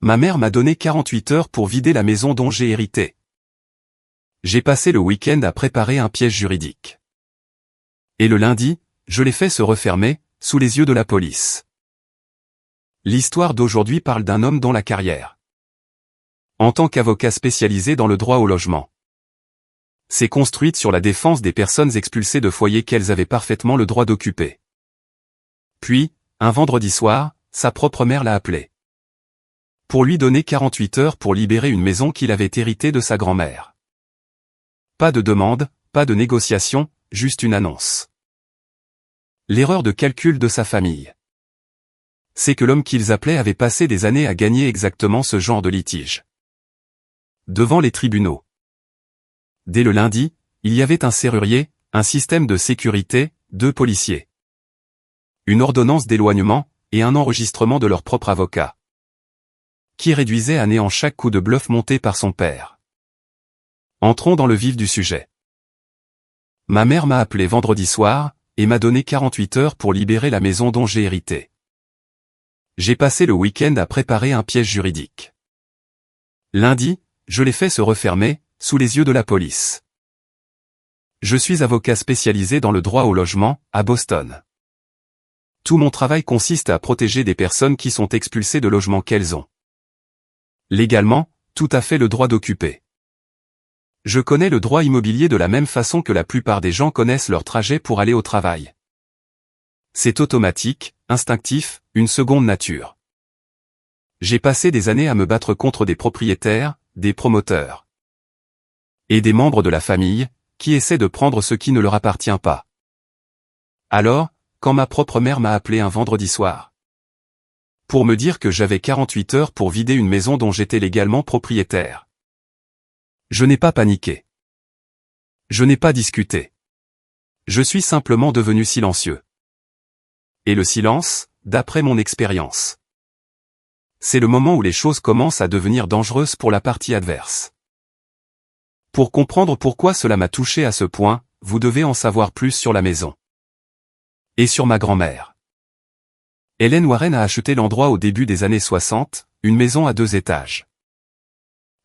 Ma mère m'a donné 48 heures pour vider la maison dont j'ai hérité. J'ai passé le week-end à préparer un piège juridique. Et le lundi, je l'ai fait se refermer, sous les yeux de la police. L'histoire d'aujourd'hui parle d'un homme dont la carrière, en tant qu'avocat spécialisé dans le droit au logement, s'est construite sur la défense des personnes expulsées de foyers qu'elles avaient parfaitement le droit d'occuper. Puis, un vendredi soir, sa propre mère l'a appelé pour lui donner 48 heures pour libérer une maison qu'il avait héritée de sa grand-mère. Pas de demande, pas de négociation, juste une annonce. L'erreur de calcul de sa famille, c'est que l'homme qu'ils appelaient avait passé des années à gagner exactement ce genre de litige devant les tribunaux. Dès le lundi, il y avait un serrurier, un système de sécurité, 2 policiers, une ordonnance d'éloignement, et un enregistrement de leur propre avocat, qui réduisait à néant chaque coup de bluff monté par son père. Entrons dans le vif du sujet. Ma mère m'a appelé vendredi soir, et m'a donné 48 heures pour libérer la maison dont j'ai hérité. J'ai passé le week-end à préparer un piège juridique. Lundi, je l'ai fait se refermer, sous les yeux de la police. Je suis avocat spécialisé dans le droit au logement, à Boston. Tout mon travail consiste à protéger des personnes qui sont expulsées de logements qu'elles ont légalement, tout à fait le droit d'occuper. Je connais le droit immobilier de la même façon que la plupart des gens connaissent leur trajet pour aller au travail. C'est automatique, instinctif, une seconde nature. J'ai passé des années à me battre contre des propriétaires, des promoteurs et des membres de la famille, qui essaient de prendre ce qui ne leur appartient pas. Alors, quand ma propre mère m'a appelé un vendredi soir pour me dire que j'avais 48 heures pour vider une maison dont j'étais légalement propriétaire, je n'ai pas paniqué. Je n'ai pas discuté. Je suis simplement devenu silencieux. Et le silence, d'après mon expérience, c'est le moment où les choses commencent à devenir dangereuses pour la partie adverse. Pour comprendre pourquoi cela m'a touché à ce point, vous devez en savoir plus sur la maison. Et sur ma grand-mère. Helen Warren a acheté l'endroit au début des années 60, une maison à 2 étages.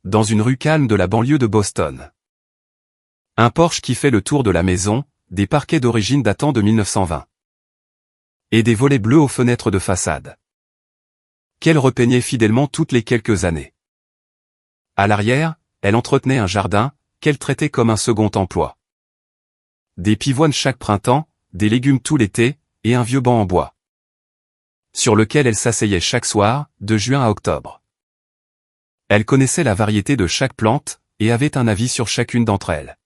Dans une rue calme de la banlieue de Boston. Un porche qui fait le tour de la maison, des parquets d'origine datant de 1920. Et des volets bleus aux fenêtres de façade, qu'elle repeignait fidèlement toutes les quelques années. À l'arrière, elle entretenait un jardin, qu'elle traitait comme un second emploi. Des pivoines chaque printemps, des légumes tout l'été, et un vieux banc en bois, sur lequel elle s'asseyait chaque soir, de juin à octobre. Elle connaissait la variété de chaque plante, et avait un avis sur chacune d'entre elles.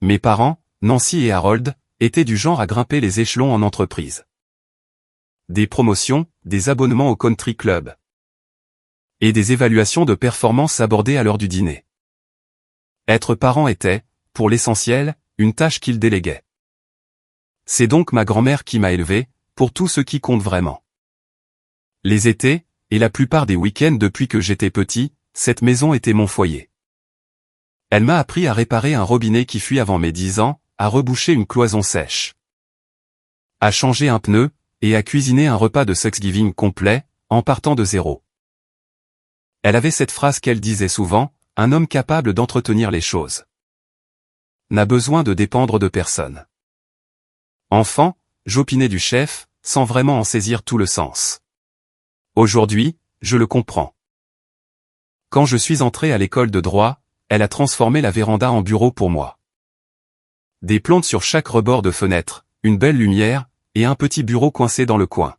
Mes parents, Nancy et Harold, étaient du genre à grimper les échelons en entreprise. Des promotions, des abonnements au country club, et des évaluations de performance abordées à l'heure du dîner. Être parent était, pour l'essentiel, une tâche qu'ils déléguaient. C'est donc ma grand-mère qui m'a élevé, pour tout ce qui compte vraiment. Les étés, et la plupart des week-ends depuis que j'étais petit, cette maison était mon foyer. Elle m'a appris à réparer un robinet qui fuit avant mes 10 ans, à reboucher une cloison sèche, à changer un pneu, et à cuisiner un repas de Thanksgiving complet, en partant de zéro. Elle avait cette phrase qu'elle disait souvent, un homme capable d'entretenir les choses n'a besoin de dépendre de personne. Enfant, j'opinais du chef, sans vraiment en saisir tout le sens. Aujourd'hui, je le comprends. Quand je suis entré à l'école de droit, elle a transformé la véranda en bureau pour moi. Des plantes sur chaque rebord de fenêtre, une belle lumière, et un petit bureau coincé dans le coin.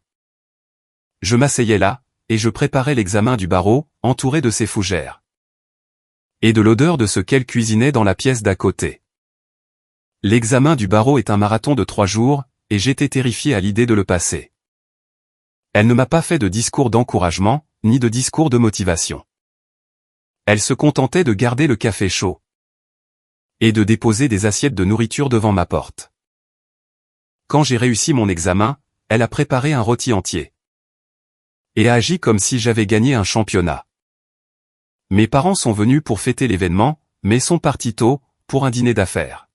Je m'asseyais là, et je préparais l'examen du barreau, entouré de ses fougères. Et de l'odeur de ce qu'elle cuisinait dans la pièce d'à côté. L'examen du barreau est un marathon de 3 jours, et j'étais terrifié à l'idée de le passer. Elle ne m'a pas fait de discours d'encouragement, ni de discours de motivation. Elle se contentait de garder le café chaud. Et de déposer des assiettes de nourriture devant ma porte. Quand j'ai réussi mon examen, elle a préparé un rôti entier. Et a agi comme si j'avais gagné un championnat. Mes parents sont venus pour fêter l'événement, mais sont partis tôt, pour un dîner d'affaires.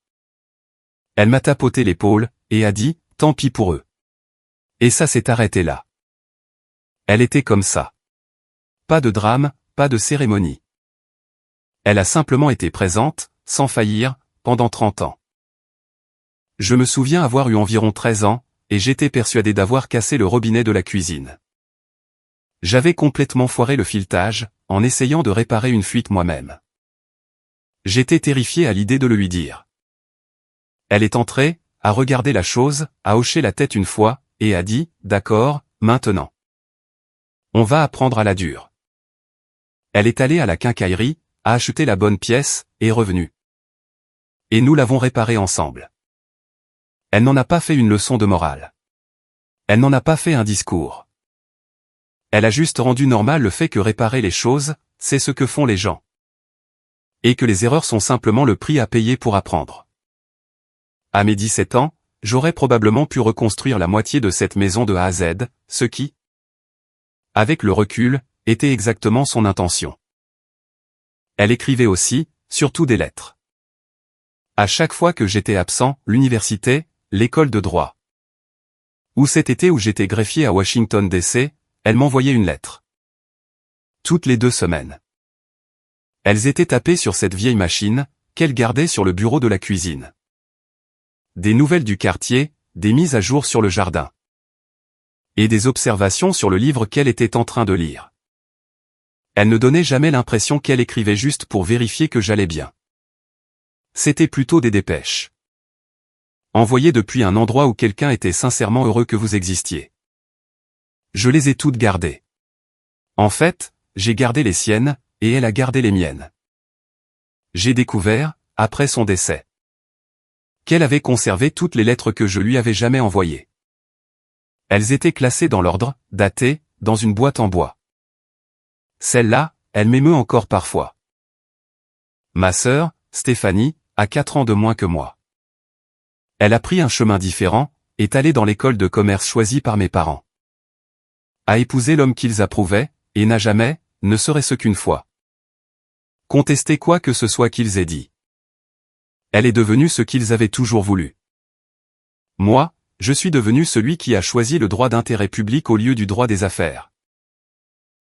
Elle m'a tapoté l'épaule, et a dit, tant pis pour eux. Et ça s'est arrêté là. Elle était comme ça. Pas de drame, pas de cérémonie. Elle a simplement été présente, sans faillir, pendant 30 ans. Je me souviens avoir eu environ 13 ans, et j'étais persuadé d'avoir cassé le robinet de la cuisine. J'avais complètement foiré le filetage, en essayant de réparer une fuite moi-même. J'étais terrifié à l'idée de le lui dire. Elle est entrée, a regardé la chose, a hoché la tête une fois, et a dit, « D'accord, maintenant. On va apprendre à la dure. » Elle est allée à la quincaillerie, a acheté la bonne pièce, et est revenue. Et nous l'avons réparée ensemble. Elle n'en a pas fait une leçon de morale. Elle n'en a pas fait un discours. Elle a juste rendu normal le fait que réparer les choses, c'est ce que font les gens. Et que les erreurs sont simplement le prix à payer pour apprendre. À mes 17 ans, j'aurais probablement pu reconstruire la moitié de cette maison de A à Z, ce qui, avec le recul, était exactement son intention. Elle écrivait aussi, surtout des lettres. À chaque fois que j'étais absent, l'université, l'école de droit. Ou cet été où j'étais greffier à Washington DC, elle m'envoyait une lettre. Toutes les 2 semaines. Elles étaient tapées sur cette vieille machine, qu'elle gardait sur le bureau de la cuisine. Des nouvelles du quartier, des mises à jour sur le jardin. Et des observations sur le livre qu'elle était en train de lire. Elle ne donnait jamais l'impression qu'elle écrivait juste pour vérifier que j'allais bien. C'était plutôt des dépêches. Envoyées depuis un endroit où quelqu'un était sincèrement heureux que vous existiez. Je les ai toutes gardées. En fait, j'ai gardé les siennes, et elle a gardé les miennes. J'ai découvert, après son décès, qu'elle avait conservé toutes les lettres que je lui avais jamais envoyées. Elles étaient classées dans l'ordre, datées, dans une boîte en bois. Celle-là, elle m'émeut encore parfois. Ma sœur, Stéphanie, a 4 ans de moins que moi. Elle a pris un chemin différent, est allée dans l'école de commerce choisie par mes parents. A épousé l'homme qu'ils approuvaient, et n'a jamais, ne serait-ce qu'une fois, contesté quoi que ce soit qu'ils aient dit. Elle est devenue ce qu'ils avaient toujours voulu. Moi, je suis devenu celui qui a choisi le droit d'intérêt public au lieu du droit des affaires.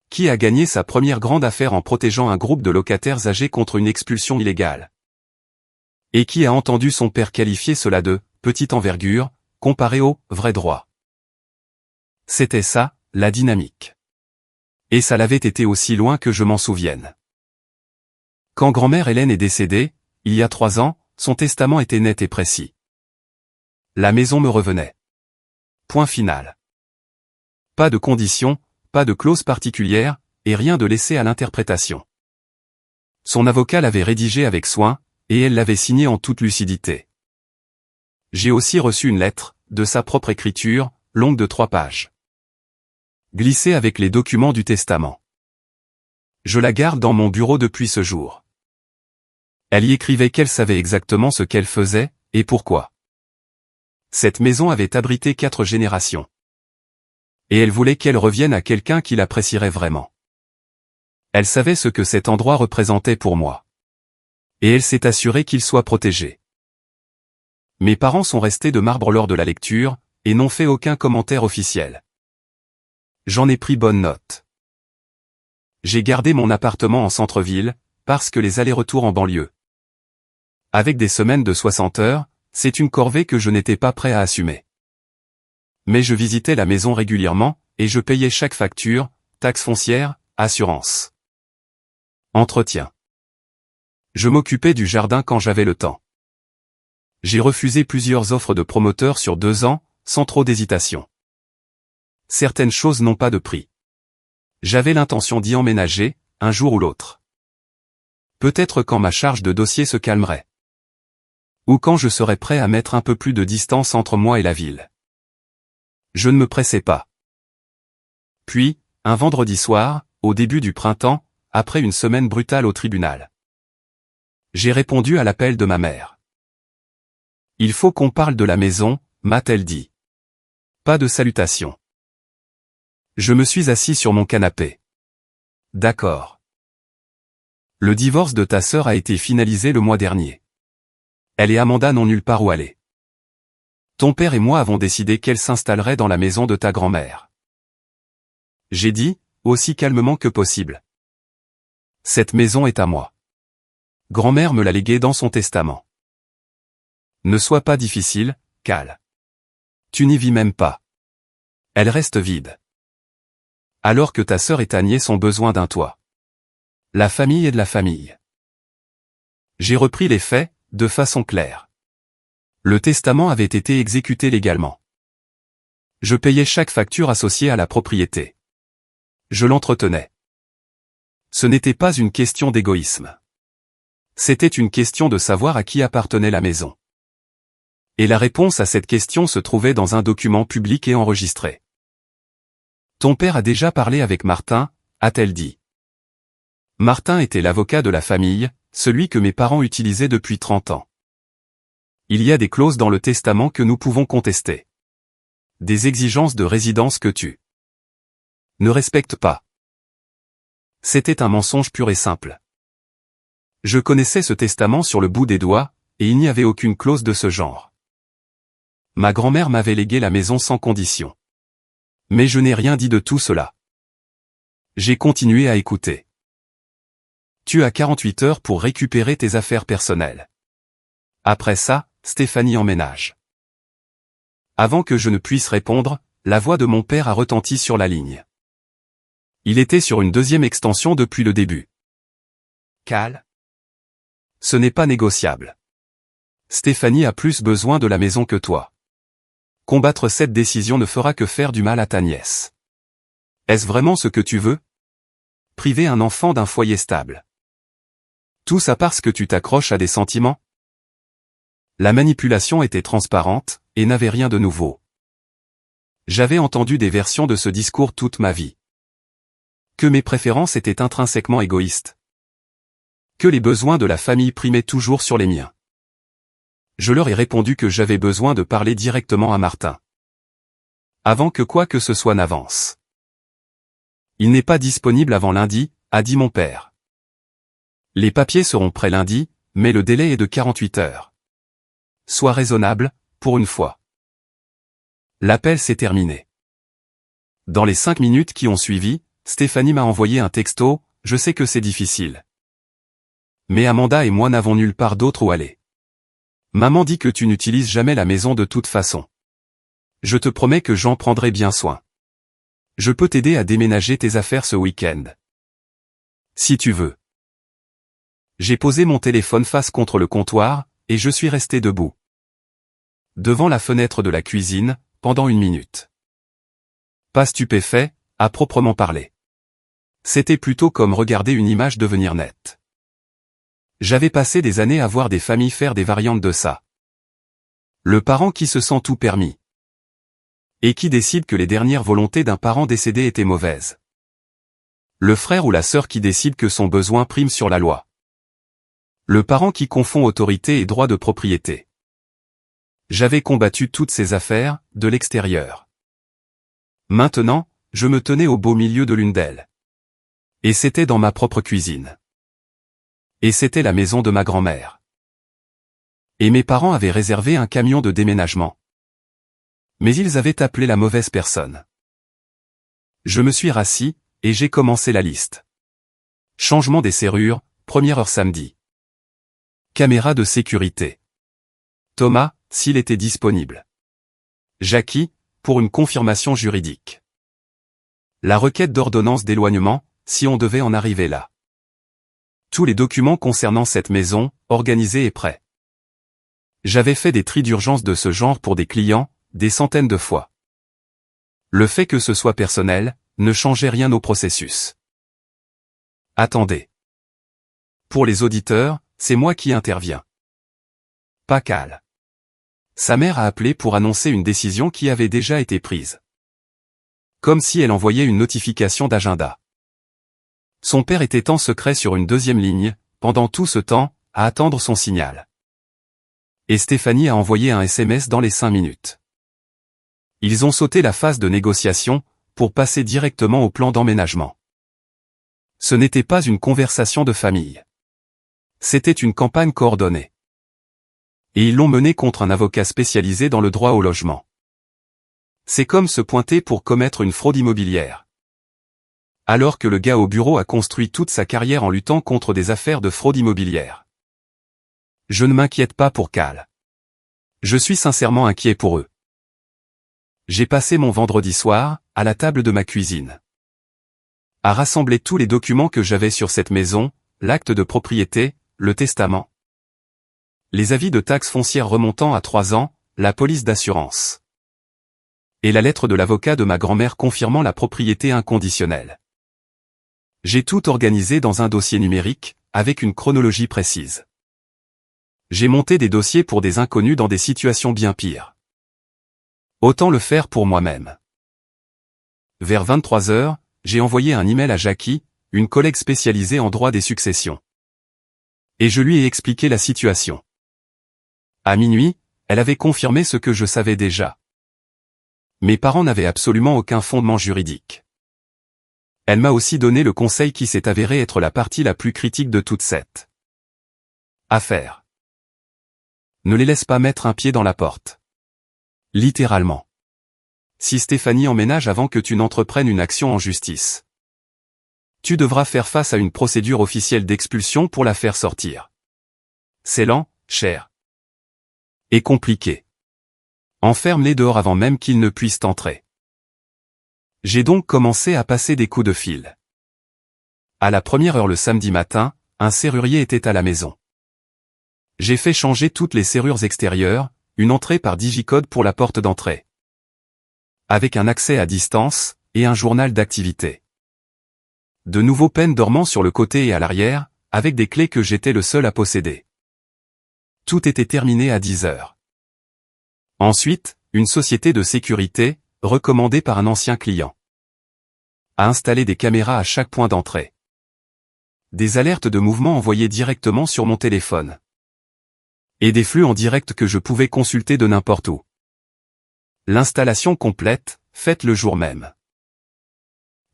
Qui a gagné sa première grande affaire en protégeant un groupe de locataires âgés contre une expulsion illégale. Et qui a entendu son père qualifier cela de « petite envergure », comparé au « vrai droit ». C'était ça, la dynamique. Et ça l'avait été aussi loin que je m'en souvienne. Quand grand-mère Hélène est décédée, il y a 3 ans, son testament était net et précis. La maison me revenait. Point final. Pas de conditions, pas de clause particulière, et rien de laissé à l'interprétation. Son avocat l'avait rédigé avec soin, et elle l'avait signé en toute lucidité. J'ai aussi reçu une lettre, de sa propre écriture, longue de 3 pages. Glissée avec les documents du testament. Je la garde dans mon bureau depuis ce jour. Elle y écrivait qu'elle savait exactement ce qu'elle faisait, et pourquoi. Cette maison avait abrité 4 générations. Et elle voulait qu'elle revienne à quelqu'un qui l'apprécierait vraiment. Elle savait ce que cet endroit représentait pour moi. Et elle s'est assurée qu'il soit protégé. Mes parents sont restés de marbre lors de la lecture, et n'ont fait aucun commentaire officiel. J'en ai pris bonne note. J'ai gardé mon appartement en centre-ville, parce que les allers-retours en banlieue, avec des semaines de 60 heures, c'est une corvée que je n'étais pas prêt à assumer. Mais je visitais la maison régulièrement, et je payais chaque facture, taxe foncière, assurance, entretien. Je m'occupais du jardin quand j'avais le temps. J'ai refusé plusieurs offres de promoteurs sur 2 ans, sans trop d'hésitation. Certaines choses n'ont pas de prix. J'avais l'intention d'y emménager, un jour ou l'autre. Peut-être quand ma charge de dossier se calmerait. Ou quand je serais prêt à mettre un peu plus de distance entre moi et la ville. Je ne me pressais pas. Puis, un vendredi soir, au début du printemps, après une semaine brutale au tribunal, j'ai répondu à l'appel de ma mère. Il faut qu'on parle de la maison, m'a-t-elle dit. Pas de salutation. Je me suis assis sur mon canapé. D'accord. Le divorce de ta sœur a été finalisé le mois dernier. Elle et Amanda n'ont nulle part où aller. Ton père et moi avons décidé qu'elle s'installerait dans la maison de ta grand-mère. J'ai dit, aussi calmement que possible. Cette maison est à moi. Grand-mère me l'a léguée dans son testament. Ne sois pas difficile, Cal. Tu n'y vis même pas. Elle reste vide. Alors que ta sœur et ta nièce ont besoin d'un toit. La famille est de la famille. J'ai repris les faits, de façon claire. Le testament avait été exécuté légalement. Je payais chaque facture associée à la propriété. Je l'entretenais. Ce n'était pas une question d'égoïsme. C'était une question de savoir à qui appartenait la maison. Et la réponse à cette question se trouvait dans un document public et enregistré. Ton père a déjà parlé avec Martin, a-t-elle dit. Martin était l'avocat de la famille, celui que mes parents utilisaient depuis 30 ans. Il y a des clauses dans le testament que nous pouvons contester. Des exigences de résidence que tu ne respectes pas. C'était un mensonge pur et simple. Je connaissais ce testament sur le bout des doigts, et il n'y avait aucune clause de ce genre. Ma grand-mère m'avait légué la maison sans condition. Mais je n'ai rien dit de tout cela. J'ai continué à écouter. Tu as 48 heures pour récupérer tes affaires personnelles. Après ça, Stéphanie emménage. Avant que je ne puisse répondre, la voix de mon père a retenti sur la ligne. Il était sur une deuxième extension depuis le début. Cal. Ce n'est pas négociable. Stéphanie a plus besoin de la maison que toi. Combattre cette décision ne fera que faire du mal à ta nièce. Est-ce vraiment ce que tu veux? Priver un enfant d'un foyer stable. Tout ça parce que tu t'accroches à des sentiments? La manipulation était transparente, et n'avait rien de nouveau. J'avais entendu des versions de ce discours toute ma vie. Que mes préférences étaient intrinsèquement égoïstes. Que les besoins de la famille primaient toujours sur les miens. Je leur ai répondu que j'avais besoin de parler directement à Martin. Avant que quoi que ce soit n'avance. Il n'est pas disponible avant lundi, a dit mon père. Les papiers seront prêts lundi, mais le délai est de 48 heures. Sois raisonnable, pour une fois. L'appel s'est terminé. Dans les 5 minutes qui ont suivi, Stéphanie m'a envoyé un texto, je sais que c'est difficile. Mais Amanda et moi n'avons nulle part d'autre où aller. Maman dit que tu n'utilises jamais la maison de toute façon. Je te promets que j'en prendrai bien soin. Je peux t'aider à déménager tes affaires ce week-end. Si tu veux. J'ai posé mon téléphone face contre le comptoir, et je suis resté debout. Devant la fenêtre de la cuisine, pendant 1 minute. Pas stupéfait, à proprement parler. C'était plutôt comme regarder une image devenir nette. J'avais passé des années à voir des familles faire des variantes de ça. Le parent qui se sent tout permis. Et qui décide que les dernières volontés d'un parent décédé étaient mauvaises. Le frère ou la sœur qui décide que son besoin prime sur la loi. Le parent qui confond autorité et droit de propriété. J'avais combattu toutes ces affaires, de l'extérieur. Maintenant, je me tenais au beau milieu de l'une d'elles. Et c'était dans ma propre cuisine. Et c'était la maison de ma grand-mère. Et mes parents avaient réservé un camion de déménagement. Mais ils avaient appelé la mauvaise personne. Je me suis rassis, et j'ai commencé la liste. Changement des serrures, 1re heure samedi. Caméra de sécurité. Thomas, s'il était disponible. Jackie, pour une confirmation juridique. La requête d'ordonnance d'éloignement, si on devait en arriver là. Tous les documents concernant cette maison, organisés et prêts. J'avais fait des tris d'urgence de ce genre pour des clients, des centaines de fois. Le fait que ce soit personnel, ne changeait rien au processus. Attendez. Pour les auditeurs, c'est moi qui interviens. Pas Cal. Sa mère a appelé pour annoncer une décision qui avait déjà été prise. Comme si elle envoyait une notification d'agenda. Son père était en secret sur une 2e ligne, pendant tout ce temps, à attendre son signal. Et Stéphanie a envoyé un SMS dans les 5 minutes. Ils ont sauté la phase de négociation, pour passer directement au plan d'emménagement. Ce n'était pas une conversation de famille. C'était une campagne coordonnée. Et ils l'ont menée contre un avocat spécialisé dans le droit au logement. C'est comme se pointer pour commettre une fraude immobilière. Alors que le gars au bureau a construit toute sa carrière en luttant contre des affaires de fraude immobilière. Je ne m'inquiète pas pour Cal. Je suis sincèrement inquiet pour eux. J'ai passé mon vendredi soir, à la table de ma cuisine, à rassembler tous les documents que j'avais sur cette maison, l'acte de propriété, le testament, les avis de taxes foncières remontant à 3 ans, la police d'assurance, et la lettre de l'avocat de ma grand-mère confirmant la propriété inconditionnelle. J'ai tout organisé dans un dossier numérique, avec une chronologie précise. J'ai monté des dossiers pour des inconnus dans des situations bien pires. Autant le faire pour moi-même. Vers 23 heures, j'ai envoyé un email à Jackie, une collègue spécialisée en droit des successions. Et je lui ai expliqué la situation. À minuit, elle avait confirmé ce que je savais déjà. Mes parents n'avaient absolument aucun fondement juridique. Elle m'a aussi donné le conseil qui s'est avéré être la partie la plus critique de toute cette affaire. Ne les laisse pas mettre un pied dans la porte. Littéralement. Si Stéphanie emménage avant que tu n'entreprennes une action en justice, tu devras faire face à une procédure officielle d'expulsion pour la faire sortir. C'est lent, cher. Et compliqué. Enferme-les dehors avant même qu'ils ne puissent entrer. J'ai donc commencé à passer des coups de fil. À la première heure le samedi matin, un serrurier était à la maison. J'ai fait changer toutes les serrures extérieures, une entrée par digicode pour la porte d'entrée, avec un accès à distance, et un journal d'activité. De nouveaux pens dormant sur le côté et à l'arrière, avec des clés que j'étais le seul à posséder. Tout était terminé à 10 heures. Ensuite, une société de sécurité, recommandée par un ancien client, a installé des caméras à chaque point d'entrée. Des alertes de mouvement envoyées directement sur mon téléphone. Et des flux en direct que je pouvais consulter de n'importe où. L'installation complète, faite le jour même.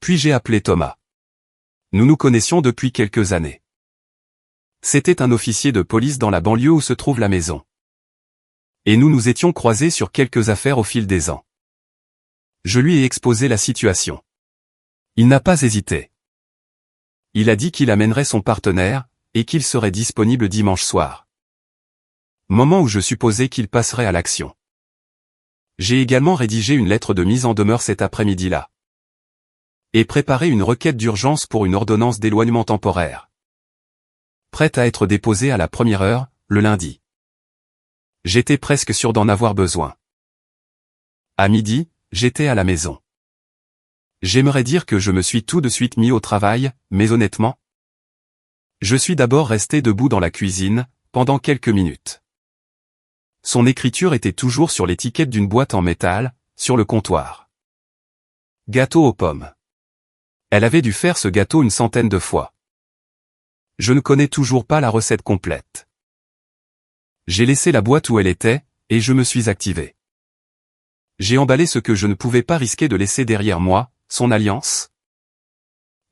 Puis j'ai appelé Thomas. Nous nous connaissions depuis quelques années. C'était un officier de police dans la banlieue où se trouve la maison. Et nous nous étions croisés sur quelques affaires au fil des ans. Je lui ai exposé la situation. Il n'a pas hésité. Il a dit qu'il amènerait son partenaire, et qu'il serait disponible dimanche soir. Moment où je supposais qu'il passerait à l'action. J'ai également rédigé une lettre de mise en demeure cet après-midi-là. Et préparé une requête d'urgence pour une ordonnance d'éloignement temporaire. Prête à être déposée à la première heure, le lundi. J'étais presque sûr d'en avoir besoin. À midi, j'étais à la maison. J'aimerais dire que je me suis tout de suite mis au travail, mais honnêtement, je suis d'abord resté debout dans la cuisine, pendant quelques minutes. Son écriture était toujours sur l'étiquette d'une boîte en métal, sur le comptoir. Gâteau aux pommes. Elle avait dû faire ce gâteau une centaine de fois. Je ne connais toujours pas la recette complète. J'ai laissé la boîte où elle était, et je me suis activé. J'ai emballé ce que je ne pouvais pas risquer de laisser derrière moi, son alliance,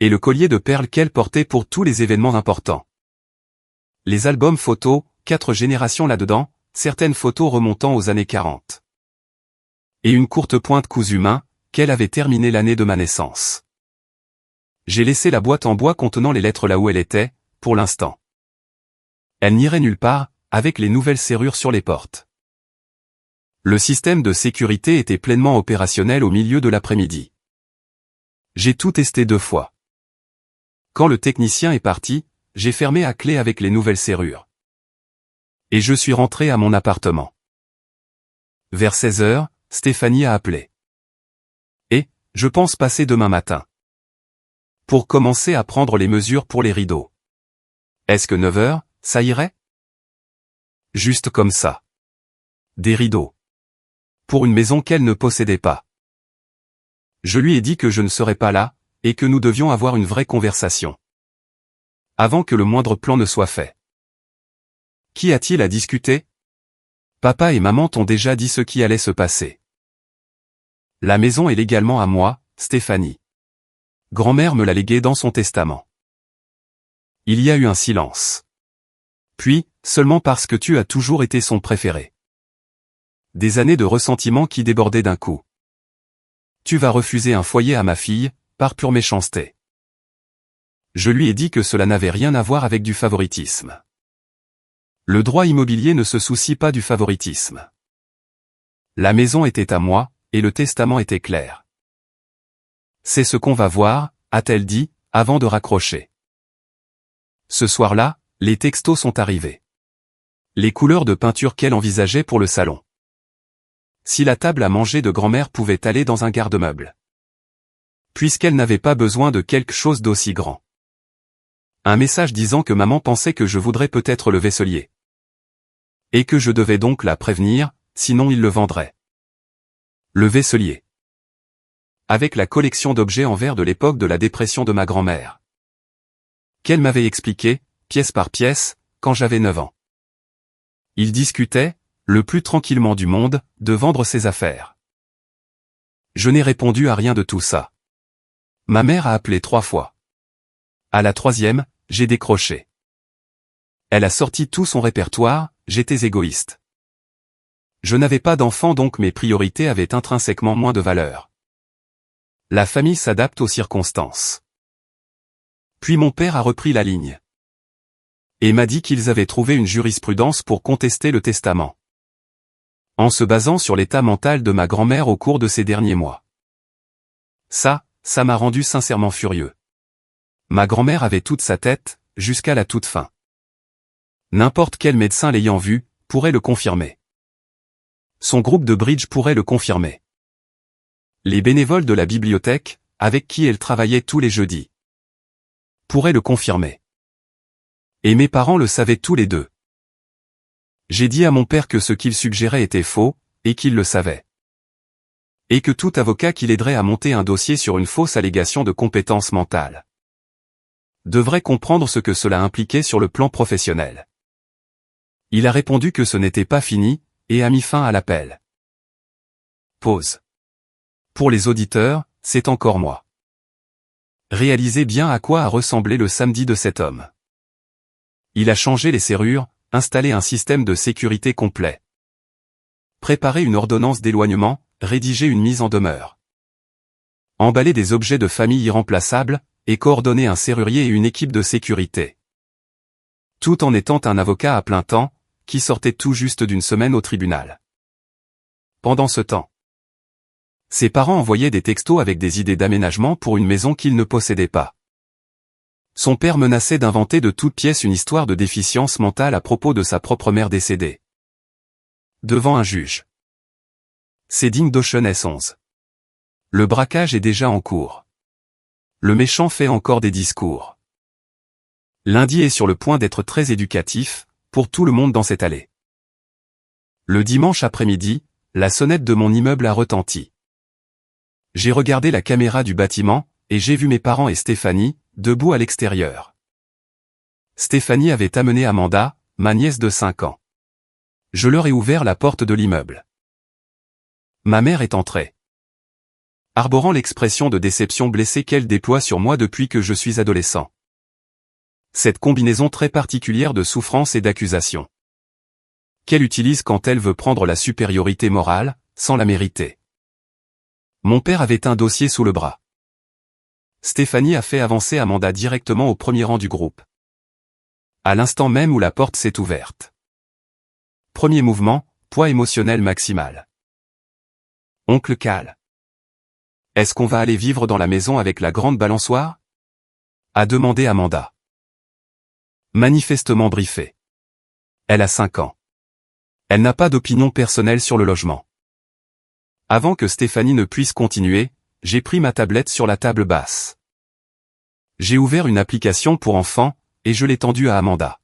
et le collier de perles qu'elle portait pour tous les événements importants. Les albums photos, 4 générations là-dedans, certaines photos remontant aux années 40. Et une courte pointe cousue main, qu'elle avait terminé l'année de ma naissance. J'ai laissé la boîte en bois contenant les lettres là où elle était, pour l'instant. Elle n'irait nulle part, avec les nouvelles serrures sur les portes. Le système de sécurité était pleinement opérationnel au milieu de l'après-midi. J'ai tout testé 2 fois. Quand le technicien est parti, j'ai fermé à clé avec les nouvelles serrures. Et je suis rentré à mon appartement. Vers 16 heures, Stéphanie a appelé. Et, je pense passer demain matin. Pour commencer à prendre les mesures pour les rideaux. Est-ce que 9 heures, ça irait? Juste comme ça. Des rideaux. Pour une maison qu'elle ne possédait pas. Je lui ai dit que je ne serais pas là, et que nous devions avoir une vraie conversation. Avant que le moindre plan ne soit fait. Qui a-t-il à discuter? Papa et maman t'ont déjà dit ce qui allait se passer. La maison est légalement à moi, Stéphanie. Grand-mère me l'a léguée dans son testament. Il y a eu un silence. Puis, seulement parce que tu as toujours été son préféré. Des années de ressentiment qui débordaient d'un coup. Tu vas refuser un foyer à ma fille, par pure méchanceté. Je lui ai dit que cela n'avait rien à voir avec du favoritisme. Le droit immobilier ne se soucie pas du favoritisme. La maison était à moi, et le testament était clair. C'est ce qu'on va voir, a-t-elle dit, avant de raccrocher. Ce soir-là, les textos sont arrivés. Les couleurs de peinture qu'elle envisageait pour le salon. Si la table à manger de grand-mère pouvait aller dans un garde-meuble. Puisqu'elle n'avait pas besoin de quelque chose d'aussi grand. Un message disant que maman pensait que je voudrais peut-être le vaisselier. Et que je devais donc la prévenir, sinon il le vendrait. Le vaisselier. Avec la collection d'objets en verre de l'époque de la dépression de ma grand-mère. Qu'elle m'avait expliqué, pièce par pièce, quand j'avais 9 ans. Il discutait, le plus tranquillement du monde, de vendre ses affaires. Je n'ai répondu à rien de tout ça. Ma mère a appelé 3 fois. À la 3e, j'ai décroché. Elle a sorti tout son répertoire, j'étais égoïste. Je n'avais pas d'enfant donc mes priorités avaient intrinsèquement moins de valeur. La famille s'adapte aux circonstances. Puis mon père a repris la ligne. Et m'a dit qu'ils avaient trouvé une jurisprudence pour contester le testament. En se basant sur l'état mental de ma grand-mère au cours de ces derniers mois. Ça m'a rendu sincèrement furieux. Ma grand-mère avait toute sa tête, jusqu'à la toute fin. N'importe quel médecin l'ayant vu, pourrait le confirmer. Son groupe de bridge pourrait le confirmer. Les bénévoles de la bibliothèque, avec qui elle travaillait tous les jeudis, pourraient le confirmer. Et mes parents le savaient tous les deux. J'ai dit à mon père que ce qu'il suggérait était faux, et qu'il le savait. Et que tout avocat qui l'aiderait à monter un dossier sur une fausse allégation de compétence mentale devrait comprendre ce que cela impliquait sur le plan professionnel. Il a répondu que ce n'était pas fini, et a mis fin à l'appel. Pause. Pour les auditeurs, c'est encore moi. Réalisez bien à quoi a ressemblé le samedi de cet homme. Il a changé les serrures, installé un système de sécurité complet. Préparé une ordonnance d'éloignement, rédigé une mise en demeure. Emballé des objets de famille irremplaçables, et coordonné un serrurier et une équipe de sécurité. Tout en étant un avocat à plein temps, qui sortait tout juste d'une semaine au tribunal. Pendant ce temps, ses parents envoyaient des textos avec des idées d'aménagement pour une maison qu'ils ne possédaient pas. Son père menaçait d'inventer de toutes pièces une histoire de déficience mentale à propos de sa propre mère décédée. Devant un juge. C'est digne d'Ocean S11. Le braquage est déjà en cours. Le méchant fait encore des discours. Lundi est sur le point d'être très éducatif, pour tout le monde dans cette allée. Le dimanche après-midi, la sonnette de mon immeuble a retenti. J'ai regardé la caméra du bâtiment, et j'ai vu mes parents et Stéphanie, debout à l'extérieur. Stéphanie avait amené Amanda, ma nièce de 5 ans. Je leur ai ouvert la porte de l'immeuble. Ma mère est entrée. Arborant l'expression de déception blessée qu'elle déploie sur moi depuis que je suis adolescent. Cette combinaison très particulière de souffrance et d'accusation. Qu'elle utilise quand elle veut prendre la supériorité morale, sans la mériter. Mon père avait un dossier sous le bras. Stéphanie a fait avancer Amanda directement au premier rang du groupe. À l'instant même où la porte s'est ouverte. Premier mouvement, poids émotionnel maximal. Oncle Cal. Est-ce qu'on va aller vivre dans la maison avec la grande balançoire? A demandé Amanda. Manifestement briefée. Elle a 5 ans. Elle n'a pas d'opinion personnelle sur le logement. Avant que Stéphanie ne puisse continuer, j'ai pris ma tablette sur la table basse. J'ai ouvert une application pour enfants, et je l'ai tendue à Amanda.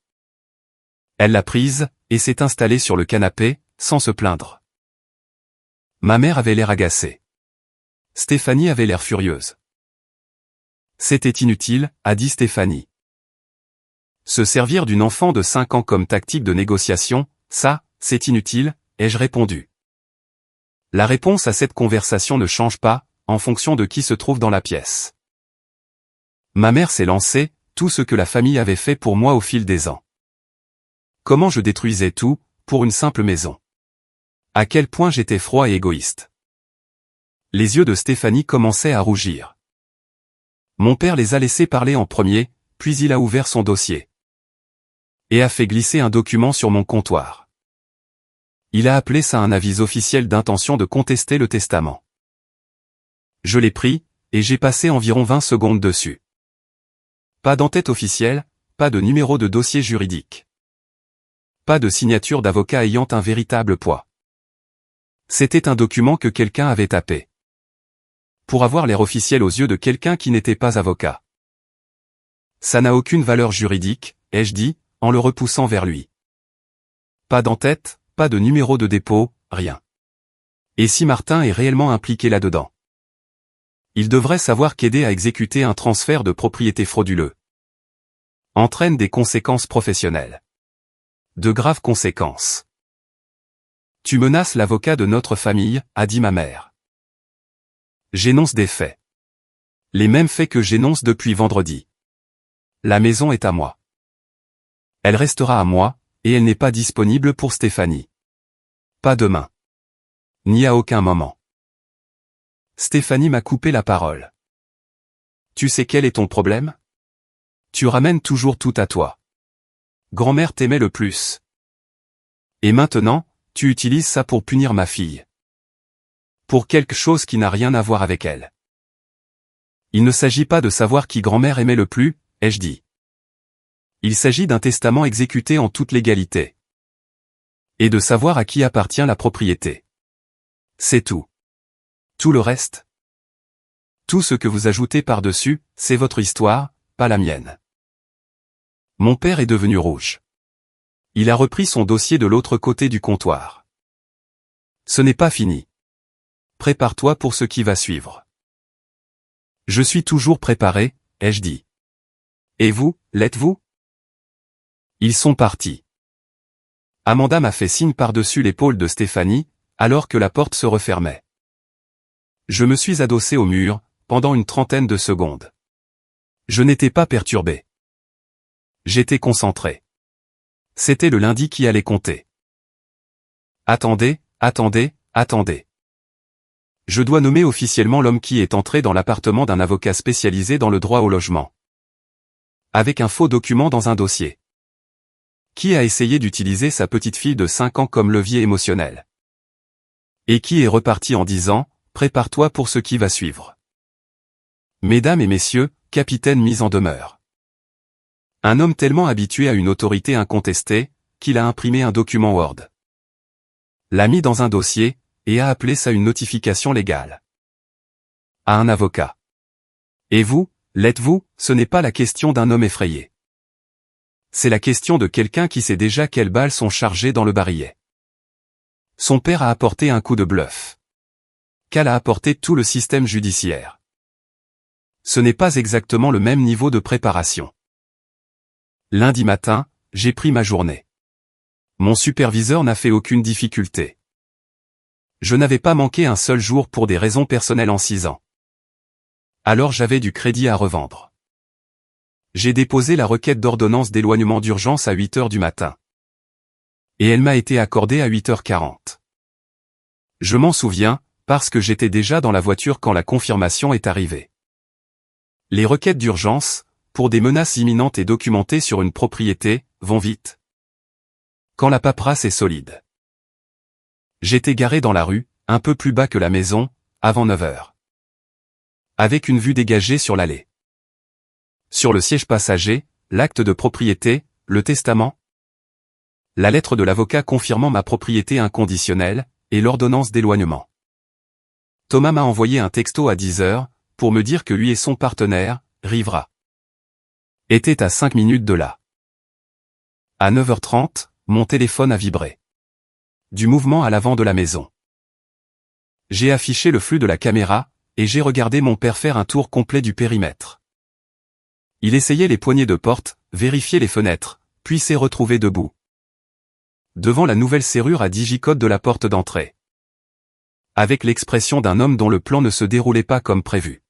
Elle l'a prise, et s'est installée sur le canapé, sans se plaindre. Ma mère avait l'air agacée. Stéphanie avait l'air furieuse. C'était inutile, a dit Stéphanie. Se servir d'une enfant de 5 ans comme tactique de négociation, ça, c'est inutile, ai-je répondu. La réponse à cette conversation ne change pas, en fonction de qui se trouve dans la pièce. Ma mère s'est lancée, tout ce que la famille avait fait pour moi au fil des ans. Comment je détruisais tout, pour une simple maison. À quel point j'étais froid et égoïste. Les yeux de Stéphanie commençaient à rougir. Mon père les a laissés parler en premier, puis il a ouvert son dossier. Et a fait glisser un document sur mon comptoir. Il a appelé ça un avis officiel d'intention de contester le testament. Je l'ai pris, et j'ai passé environ 20 secondes dessus. Pas d'entête officielle, pas de numéro de dossier juridique. Pas de signature d'avocat ayant un véritable poids. C'était un document que quelqu'un avait tapé. Pour avoir l'air officiel aux yeux de quelqu'un qui n'était pas avocat. Ça n'a aucune valeur juridique, ai-je dit, en le repoussant vers lui. Pas d'entête, pas de numéro de dépôt, rien. Et si Martin est réellement impliqué là-dedans? Il devrait savoir qu'aider à exécuter un transfert de propriété frauduleux entraîne des conséquences professionnelles. De graves conséquences. Tu menaces l'avocat de notre famille, a dit ma mère. J'énonce des faits. Les mêmes faits que j'énonce depuis vendredi. La maison est à moi. Elle restera à moi, et elle n'est pas disponible pour Stéphanie. Pas demain. Ni à aucun moment. Stéphanie m'a coupé la parole. Tu sais quel est ton problème? Tu ramènes toujours tout à toi. Grand-mère t'aimait le plus. Et maintenant, tu utilises ça pour punir ma fille. Pour quelque chose qui n'a rien à voir avec elle. Il ne s'agit pas de savoir qui grand-mère aimait le plus, ai-je dit. Il s'agit d'un testament exécuté en toute légalité. Et de savoir à qui appartient la propriété. C'est tout. Tout le reste. Tout ce que vous ajoutez par-dessus, c'est votre histoire, pas la mienne. Mon père est devenu rouge. Il a repris son dossier de l'autre côté du comptoir. Ce n'est pas fini. Prépare-toi pour ce qui va suivre. Je suis toujours préparé, ai-je dit. Et vous, l'êtes-vous? Ils sont partis. Amanda m'a fait signe par-dessus l'épaule de Stéphanie, alors que la porte se refermait. Je me suis adossé au mur, pendant une trentaine de secondes. Je n'étais pas perturbé. J'étais concentré. C'était le lundi qui allait compter. Attendez, attendez, attendez. Je dois nommer officiellement l'homme qui est entré dans l'appartement d'un avocat spécialisé dans le droit au logement. Avec un faux document dans un dossier. Qui a essayé d'utiliser sa petite fille de 5 ans comme levier émotionnel. Et qui est reparti en disant, prépare-toi pour ce qui va suivre. Mesdames et messieurs, capitaine mis en demeure. Un homme tellement habitué à une autorité incontestée, qu'il a imprimé un document Word. L'a mis dans un dossier, et a appelé ça une notification légale. À un avocat. Et vous, l'êtes-vous? Ce n'est pas la question d'un homme effrayé. C'est la question de quelqu'un qui sait déjà quelles balles sont chargées dans le barillet. Son père a apporté un coup de bluff. Qu'a apporté tout le système judiciaire. Ce n'est pas exactement le même niveau de préparation. Lundi matin, j'ai pris ma journée. Mon superviseur n'a fait aucune difficulté. Je n'avais pas manqué un seul jour pour des raisons personnelles en 6 ans. Alors j'avais du crédit à revendre. J'ai déposé la requête d'ordonnance d'éloignement d'urgence à 8 heures du matin. Et elle m'a été accordée à 8h40. Je m'en souviens, parce que j'étais déjà dans la voiture quand la confirmation est arrivée. Les requêtes d'urgence, pour des menaces imminentes et documentées sur une propriété, vont vite. Quand la paperasse est solide. J'étais garé dans la rue, un peu plus bas que la maison, avant 9 heures. Avec une vue dégagée sur l'allée. Sur le siège passager, l'acte de propriété, le testament. La lettre de l'avocat confirmant ma propriété inconditionnelle, et l'ordonnance d'éloignement. Thomas m'a envoyé un texto à 10 heures, pour me dire que lui et son partenaire, Rivera, étaient à 5 minutes de là. À 9h30, mon téléphone a vibré. Du mouvement à l'avant de la maison. J'ai affiché le flux de la caméra, et j'ai regardé mon père faire un tour complet du périmètre. Il essayait les poignées de porte, vérifiait les fenêtres, puis s'est retrouvé debout. Devant la nouvelle serrure à digicode de la porte d'entrée. Avec l'expression d'un homme dont le plan ne se déroulait pas comme prévu.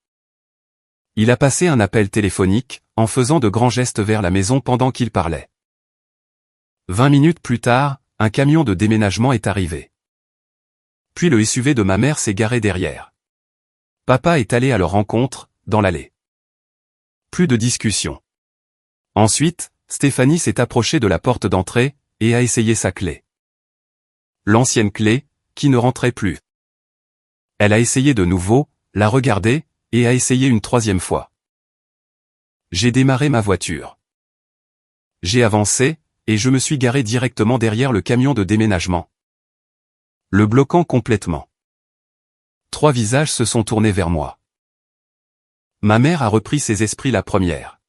Il a passé un appel téléphonique, en faisant de grands gestes vers la maison pendant qu'il parlait. 20 minutes plus tard, un camion de déménagement est arrivé. Puis le SUV de ma mère s'est garé derrière. Papa est allé à leur rencontre, dans l'allée. Plus de discussion. Ensuite, Stéphanie s'est approchée de la porte d'entrée, et a essayé sa clé. L'ancienne clé, qui ne rentrait plus. Elle a essayé de nouveau, l'a regardé, et a essayé une troisième fois. J'ai démarré ma voiture. J'ai avancé, et je me suis garé directement derrière le camion de déménagement, le bloquant complètement. 3 visages se sont tournés vers moi. Ma mère a repris ses esprits la première.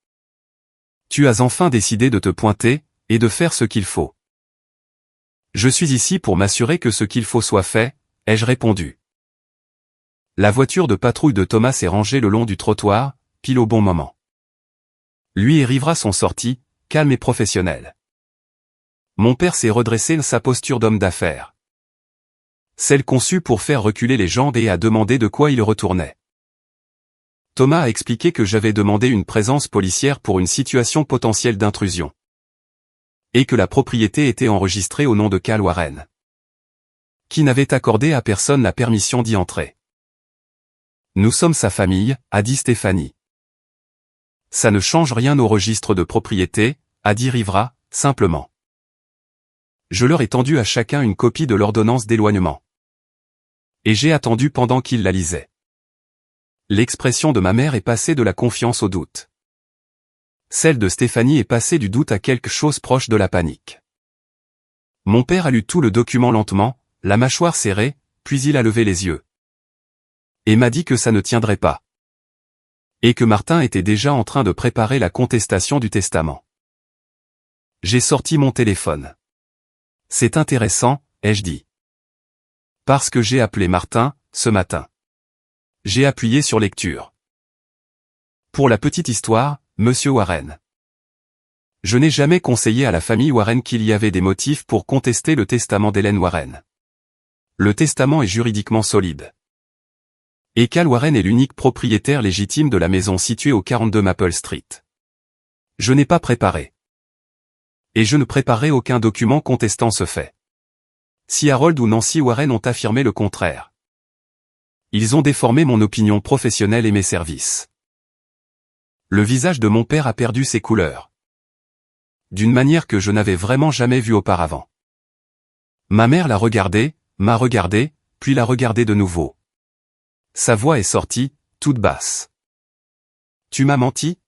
Tu as enfin décidé de te pointer, et de faire ce qu'il faut. Je suis ici pour m'assurer que ce qu'il faut soit fait, ai-je répondu. La voiture de patrouille de Thomas s'est rangée le long du trottoir, pile au bon moment. Lui et Rivera sont sortis, calmes et professionnels. Mon père s'est redressé sa posture d'homme d'affaires. Celle conçue pour faire reculer les jambes et a demandé de quoi il retournait. Thomas a expliqué que j'avais demandé une présence policière pour une situation potentielle d'intrusion. Et que la propriété était enregistrée au nom de Cal Warren, qui n'avait accordé à personne la permission d'y entrer. Nous sommes sa famille, a dit Stéphanie. Ça ne change rien au registre de propriété, a dit Rivera, simplement. Je leur ai tendu à chacun une copie de l'ordonnance d'éloignement. Et j'ai attendu pendant qu'ils la lisaient. L'expression de ma mère est passée de la confiance au doute. Celle de Stéphanie est passée du doute à quelque chose proche de la panique. Mon père a lu tout le document lentement, la mâchoire serrée, puis il a levé les yeux. Et m'a dit que ça ne tiendrait pas. Et que Martin était déjà en train de préparer la contestation du testament. J'ai sorti mon téléphone. C'est intéressant, ai-je dit. Parce que j'ai appelé Martin, ce matin. J'ai appuyé sur lecture. Pour la petite histoire, Monsieur Warren. Je n'ai jamais conseillé à la famille Warren qu'il y avait des motifs pour contester le testament d'Hélène Warren. Le testament est juridiquement solide. Et Cal Warren est l'unique propriétaire légitime de la maison située au 42 Maple Street. Je n'ai pas préparé. Et je ne préparais aucun document contestant ce fait. Si Harold ou Nancy Warren ont affirmé le contraire. Ils ont déformé mon opinion professionnelle et mes services. Le visage de mon père a perdu ses couleurs. D'une manière que je n'avais vraiment jamais vue auparavant. Ma mère l'a regardé, m'a regardé, puis l'a regardé de nouveau. Sa voix est sortie, toute basse. Tu m'as menti?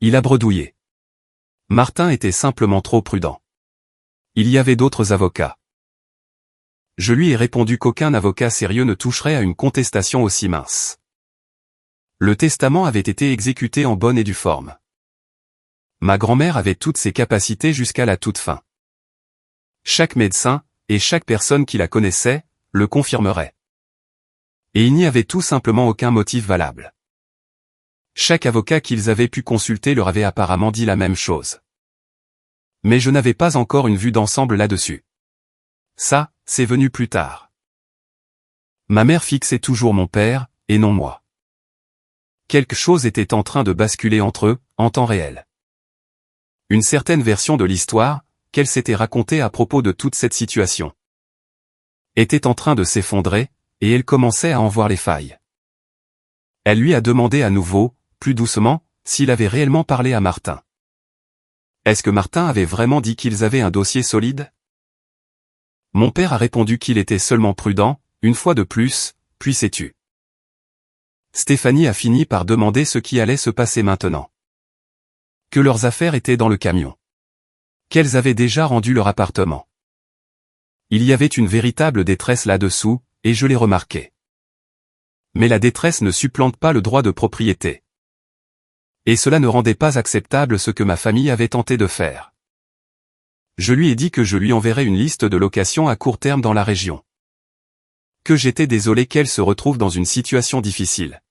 Il a bredouillé. Martin était simplement trop prudent. Il y avait d'autres avocats. Je lui ai répondu qu'aucun avocat sérieux ne toucherait à une contestation aussi mince. Le testament avait été exécuté en bonne et due forme. Ma grand-mère avait toutes ses capacités jusqu'à la toute fin. Chaque médecin, et chaque personne qui la connaissait, le confirmerait. Et il n'y avait tout simplement aucun motif valable. Chaque avocat qu'ils avaient pu consulter leur avait apparemment dit la même chose. Mais je n'avais pas encore une vue d'ensemble là-dessus. Ça, c'est venu plus tard. Ma mère fixait toujours mon père, et non moi. Quelque chose était en train de basculer entre eux, en temps réel. Une certaine version de l'histoire, qu'elle s'était racontée à propos de toute cette situation, était en train de s'effondrer, et elle commençait à en voir les failles. Elle lui a demandé à nouveau, plus doucement, s'il avait réellement parlé à Martin. Est-ce que Martin avait vraiment dit qu'ils avaient un dossier solide? Mon père a répondu qu'il était seulement prudent, une fois de plus, puis s'est tu. Stéphanie a fini par demander ce qui allait se passer maintenant. Que leurs affaires étaient dans le camion. Qu'elles avaient déjà rendu leur appartement. Il y avait une véritable détresse là-dessous, et je l'ai remarqué. Mais la détresse ne supplante pas le droit de propriété. Et cela ne rendait pas acceptable ce que ma famille avait tenté de faire. Je lui ai dit que je lui enverrais une liste de locations à court terme dans la région. Que j'étais désolé qu'elle se retrouve dans une situation difficile.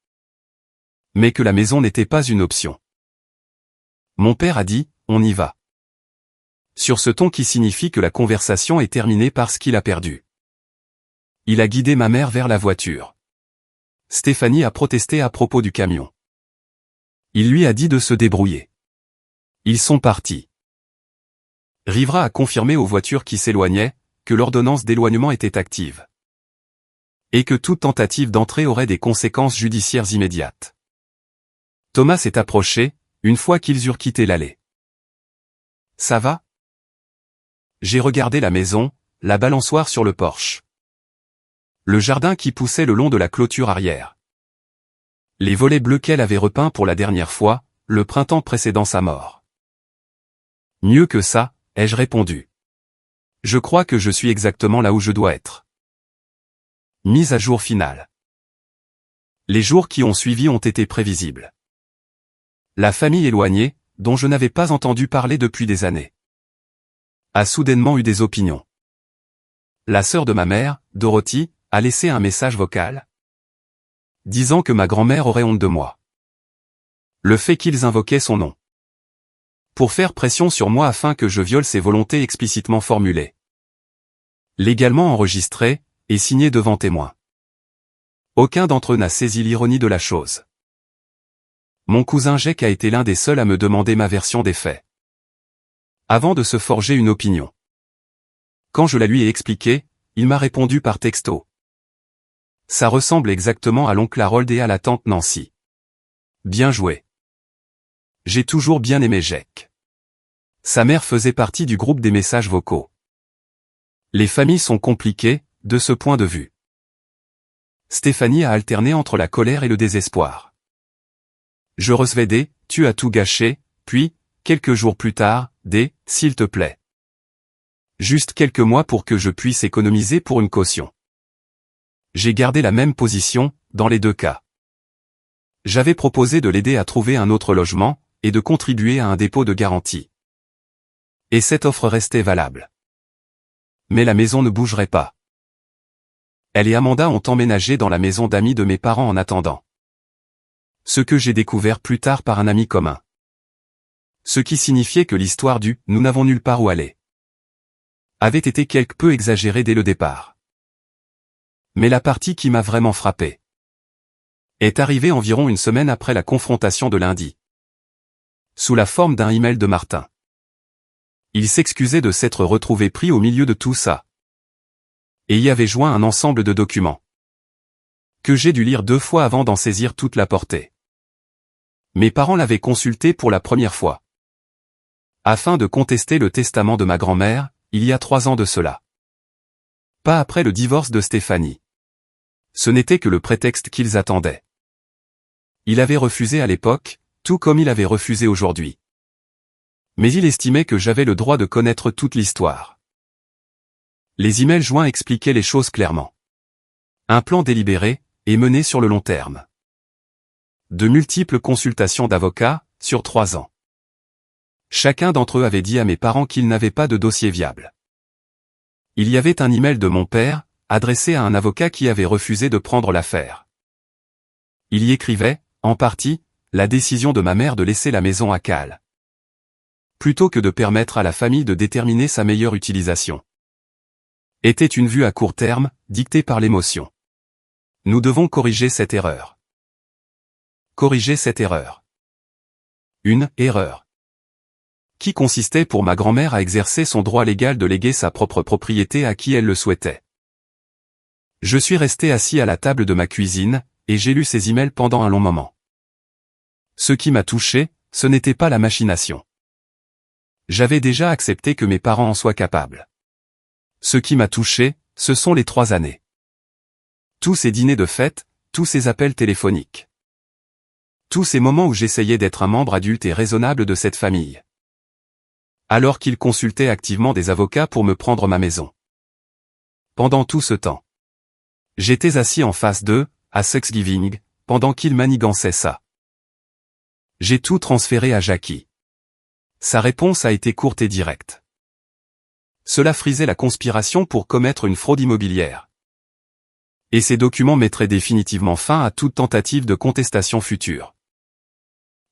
Mais que la maison n'était pas une option. Mon père a dit, on y va. Sur ce ton qui signifie que la conversation est terminée parce qu'il a perdu. Il a guidé ma mère vers la voiture. Stéphanie a protesté à propos du camion. Il lui a dit de se débrouiller. Ils sont partis. Rivera a confirmé aux voitures qui s'éloignaient, que l'ordonnance d'éloignement était active. Et que toute tentative d'entrée aurait des conséquences judiciaires immédiates. Thomas s'est approché, une fois qu'ils eurent quitté l'allée. Ça va? J'ai regardé la maison, la balançoire sur le porche. Le jardin qui poussait le long de la clôture arrière. Les volets bleus qu'elle avait repeints pour la dernière fois, le printemps précédant sa mort. Mieux que ça, ai-je répondu. Je crois que je suis exactement là où je dois être. Mise à jour finale. Les jours qui ont suivi ont été prévisibles. La famille éloignée, dont je n'avais pas entendu parler depuis des années, a soudainement eu des opinions. La sœur de ma mère, Dorothy, a laissé un message vocal, disant que ma grand-mère aurait honte de moi. Le fait qu'ils invoquaient son nom. Pour faire pression sur moi afin que je viole ses volontés explicitement formulées. Légalement enregistrées, et signées devant témoins. Aucun d'entre eux n'a saisi l'ironie de la chose. Mon cousin Jack a été l'un des seuls à me demander ma version des faits. Avant de se forger une opinion. Quand je la lui ai expliquée, il m'a répondu par texto. Ça ressemble exactement à l'oncle Harold et à la tante Nancy. Bien joué. J'ai toujours bien aimé Jack. Sa mère faisait partie du groupe des messages vocaux. Les familles sont compliquées, de ce point de vue. Stéphanie a alterné entre la colère et le désespoir. Je recevais des « tu as tout gâché », puis, quelques jours plus tard, des « s'il te plaît ». Juste quelques mois pour que je puisse économiser pour une caution. J'ai gardé la même position, dans les deux cas. J'avais proposé de l'aider à trouver un autre logement, et de contribuer à un dépôt de garantie. Et cette offre restait valable. Mais la maison ne bougerait pas. Elle et Amanda ont emménagé dans la maison d'amis de mes parents en attendant. Ce que j'ai découvert plus tard par un ami commun. Ce qui signifiait que l'histoire du « nous n'avons nulle part où aller » avait été quelque peu exagérée dès le départ. Mais la partie qui m'a vraiment frappé est arrivée environ une semaine après la confrontation de lundi. Sous la forme d'un email de Martin. Il s'excusait de s'être retrouvé pris au milieu de tout ça. Et y avait joint un ensemble de documents. Que j'ai dû lire 2 fois avant d'en saisir toute la portée. Mes parents l'avaient consulté pour la première fois. Afin de contester le testament de ma grand-mère, il y a 3 ans de cela. Pas après le divorce de Stéphanie. Ce n'était que le prétexte qu'ils attendaient. Il avait refusé à l'époque, tout comme il avait refusé aujourd'hui. Mais il estimait que j'avais le droit de connaître toute l'histoire. Les emails joints expliquaient les choses clairement. Un plan délibéré, et mené sur le long terme. De multiples consultations d'avocats, sur 3 ans. Chacun d'entre eux avait dit à mes parents qu'ils n'avaient pas de dossier viable. Il y avait un email de mon père, adressé à un avocat qui avait refusé de prendre l'affaire. Il y écrivait, en partie, la décision de ma mère de laisser la maison à Cal. Plutôt que de permettre à la famille de déterminer sa meilleure utilisation. Était une vue à court terme, dictée par l'émotion. Nous devons corriger cette erreur. Corriger cette erreur. Une erreur. Qui consistait pour ma grand-mère à exercer son droit légal de léguer sa propre propriété à qui elle le souhaitait. Je suis resté assis à la table de ma cuisine, et j'ai lu ces emails pendant un long moment. Ce qui m'a touché, ce n'était pas la machination. J'avais déjà accepté que mes parents en soient capables. Ce qui m'a touché, ce sont les 3 années. Tous ces dîners de fête, tous ces appels téléphoniques. Tous ces moments où j'essayais d'être un membre adulte et raisonnable de cette famille. Alors qu'ils consultaient activement des avocats pour me prendre ma maison. Pendant tout ce temps. J'étais assis en face d'eux, à Thanksgiving, pendant qu'ils manigançaient ça. J'ai tout transféré à Jackie. Sa réponse a été courte et directe. Cela frisait la conspiration pour commettre une fraude immobilière. Et ces documents mettraient définitivement fin à toute tentative de contestation future.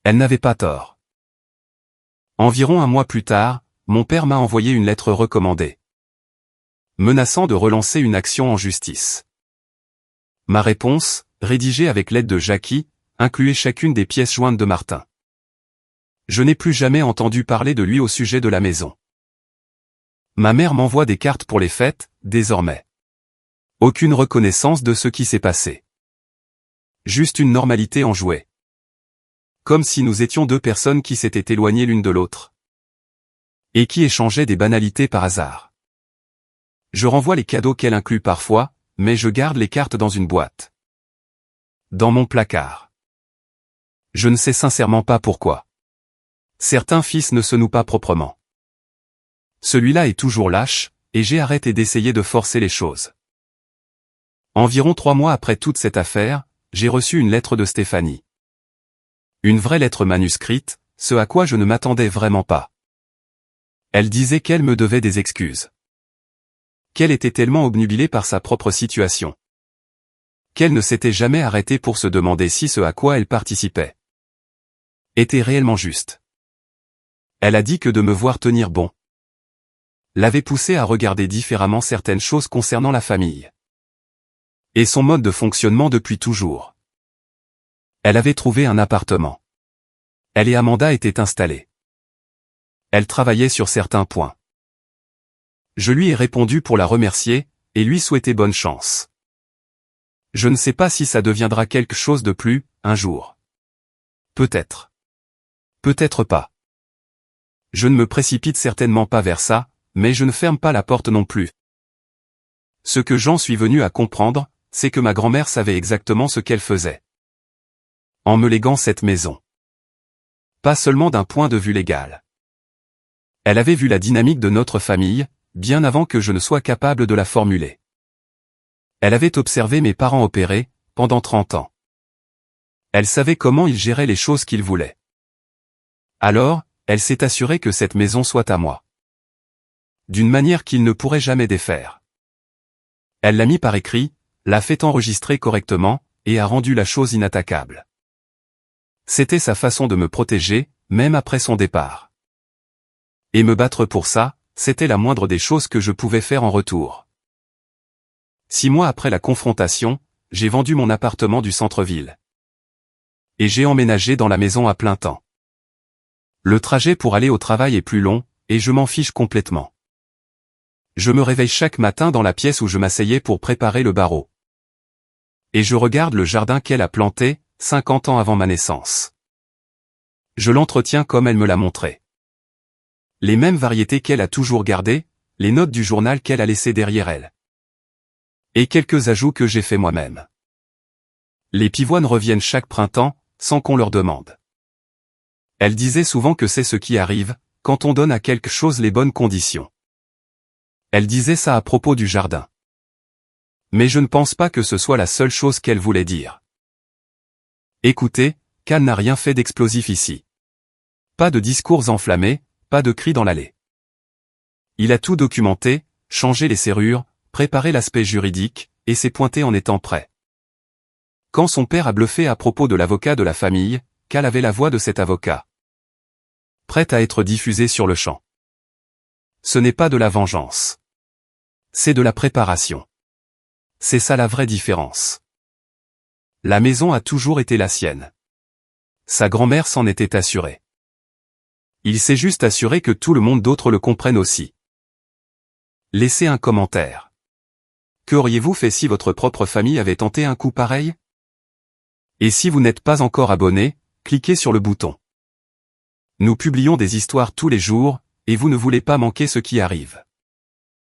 Elle n'avait pas tort. Environ un mois plus tard, mon père m'a envoyé une lettre recommandée. Menaçant de relancer une action en justice. Ma réponse, rédigée avec l'aide de Jackie, incluait chacune des pièces jointes de Martin. Je n'ai plus jamais entendu parler de lui au sujet de la maison. Ma mère m'envoie des cartes pour les fêtes, désormais. Aucune reconnaissance de ce qui s'est passé. Juste une normalité enjouée. Comme si nous étions deux personnes qui s'étaient éloignées l'une de l'autre. Et qui échangeaient des banalités par hasard. Je renvoie les cadeaux qu'elle inclut parfois, mais je garde les cartes dans une boîte. Dans mon placard. Je ne sais sincèrement pas pourquoi. Certains fils ne se nouent pas proprement. Celui-là est toujours lâche, et j'ai arrêté d'essayer de forcer les choses. Environ 3 mois après toute cette affaire, j'ai reçu une lettre de Stéphanie. Une vraie lettre manuscrite, ce à quoi je ne m'attendais vraiment pas. Elle disait qu'elle me devait des excuses. Qu'elle était tellement obnubilée par sa propre situation. Qu'elle ne s'était jamais arrêtée pour se demander si ce à quoi elle participait était réellement juste. Elle a dit que de me voir tenir bon l'avait poussée à regarder différemment certaines choses concernant la famille. Et son mode de fonctionnement depuis toujours. Elle avait trouvé un appartement. Elle et Amanda étaient installées. Elle travaillait sur certains points. Je lui ai répondu pour la remercier, et lui souhaiter bonne chance. Je ne sais pas si ça deviendra quelque chose de plus, un jour. Peut-être. Peut-être pas. Je ne me précipite certainement pas vers ça, mais je ne ferme pas la porte non plus. Ce que j'en suis venu à comprendre, c'est que ma grand-mère savait exactement ce qu'elle faisait. En me léguant cette maison. Pas seulement d'un point de vue légal. Elle avait vu la dynamique de notre famille, bien avant que je ne sois capable de la formuler. Elle avait observé mes parents opérer, pendant 30 ans. Elle savait comment ils géraient les choses qu'ils voulaient. Alors, elle s'est assurée que cette maison soit à moi. D'une manière qu'ils ne pourraient jamais défaire. Elle l'a mis par écrit, l'a fait enregistrer correctement, et a rendu la chose inattaquable. C'était sa façon de me protéger, même après son départ. Et me battre pour ça, c'était la moindre des choses que je pouvais faire en retour. 6 mois après la confrontation, j'ai vendu mon appartement du centre-ville. Et j'ai emménagé dans la maison à plein temps. Le trajet pour aller au travail est plus long, et je m'en fiche complètement. Je me réveille chaque matin dans la pièce où je m'asseyais pour préparer le barreau. Et je regarde le jardin qu'elle a planté, 50 ans avant ma naissance. Je l'entretiens comme elle me l'a montré. Les mêmes variétés qu'elle a toujours gardées, les notes du journal qu'elle a laissées derrière elle. Et quelques ajouts que j'ai fait moi-même. Les pivoines reviennent chaque printemps, sans qu'on leur demande. Elle disait souvent que c'est ce qui arrive, quand on donne à quelque chose les bonnes conditions. Elle disait ça à propos du jardin. Mais je ne pense pas que ce soit la seule chose qu'elle voulait dire. Écoutez, Cal n'a rien fait d'explosif ici. Pas de discours enflammés, pas de cris dans l'allée. Il a tout documenté, changé les serrures, préparé l'aspect juridique, et s'est pointé en étant prêt. Quand son père a bluffé à propos de l'avocat de la famille, Cal avait la voix de cet avocat. Prête à être diffusée sur le champ. Ce n'est pas de la vengeance. C'est de la préparation. C'est ça la vraie différence. La maison a toujours été la sienne. Sa grand-mère s'en était assurée. Il s'est juste assuré que tout le monde d'autre le comprenne aussi. Laissez un commentaire. Qu'auriez-vous fait si votre propre famille avait tenté un coup pareil? Et si vous n'êtes pas encore abonné, cliquez sur le bouton. Nous publions des histoires tous les jours, et vous ne voulez pas manquer ce qui arrive.